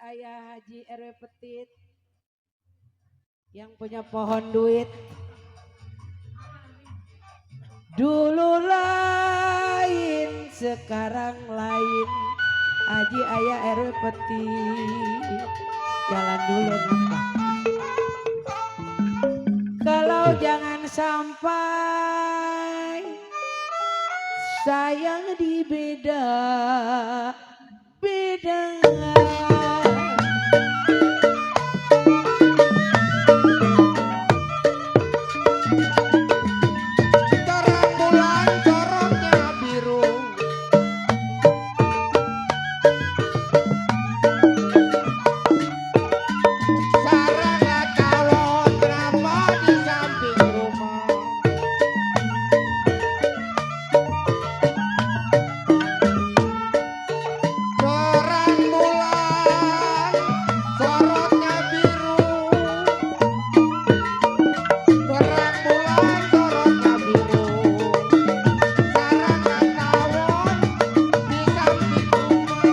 Ayah Haji RW Petit yang punya pohon duit. Dulu lain, sekarang lain. Haji Ayah RW Petit. Jalan dulu napa. Kalau jangan sampai sayang di beda. Terang bulan corongnya biru, saranglah calon drama di samping rumah. Terang bulan sorotnya biru, terang bulan sorotnya biru, saranglah tawon di samping rumah.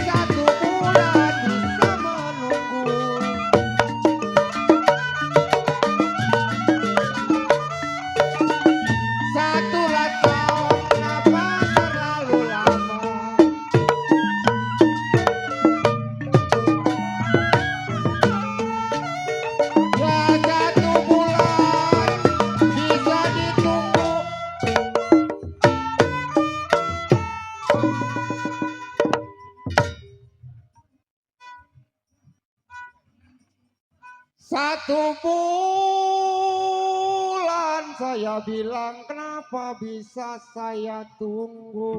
Satu bulan bisa menunggu, satu tahun kenapa terlalu lama? Ya satu bulan bisa ditunggu. Satu bulan saya bilang kenapa bisa saya tunggu.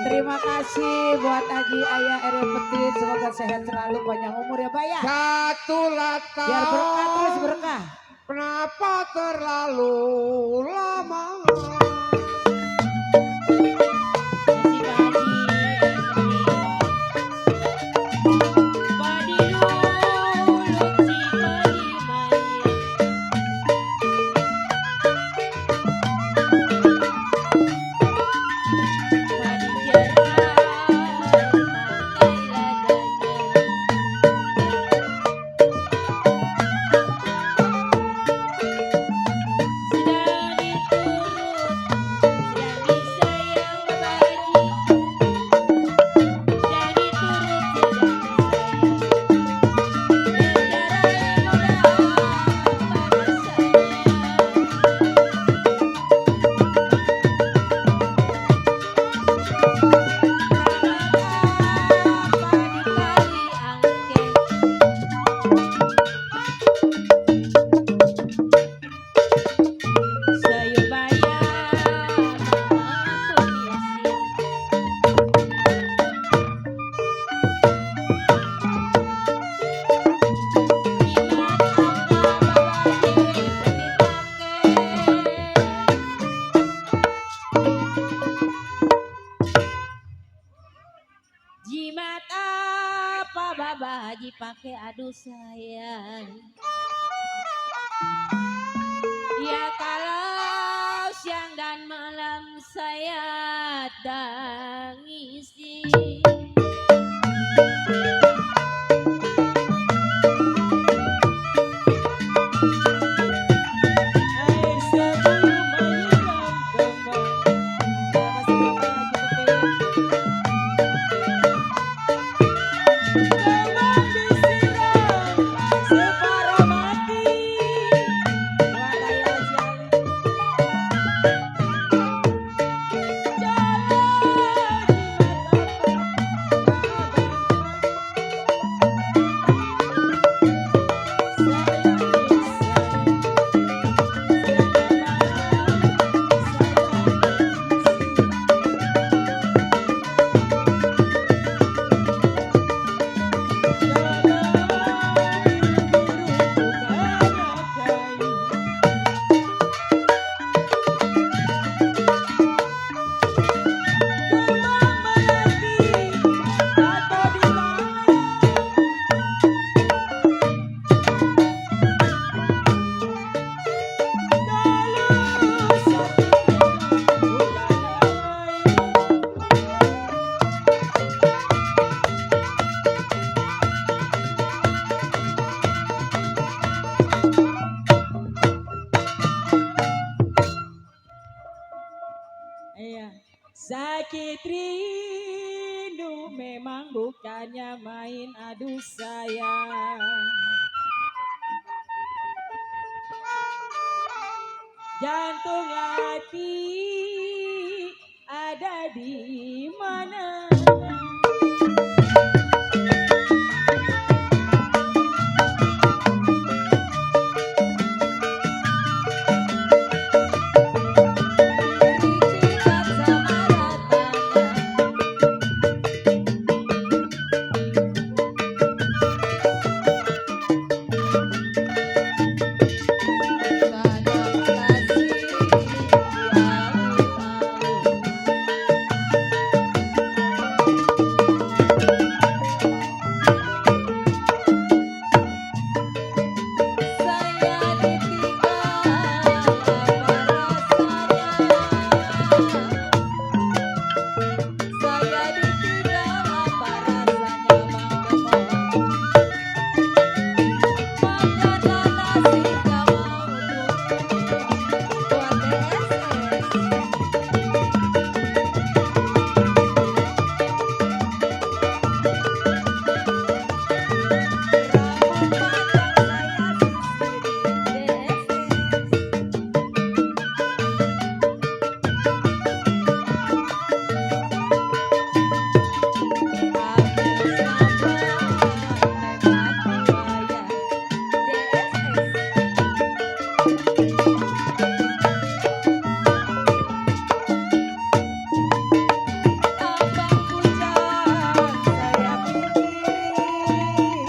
Terima kasih buat Haji Ayah RW Petit. Semoga sehat selalu, panjang umur ya Pak ya. Satu tahun Biar berkah terus berkah. kenapa terlalu lama? Jimat apa Baba Haji pakai aduh sayang. Ya kalau siang dan malam saya tangisi. hanya main adu sayang. Jantung hati ada di mana? Dicikat sama ratanya. Tanam kasih lalu-lalu. Saya ditinggal apa rasanya? Saya ditinggal apa rasanya Mang Kemon? Makanan nasi gak mau buat DSS. Rambut panjang saya sisirin DSS. Ambil sampah lewat buaya DSS. Abang pucat saya pikirin,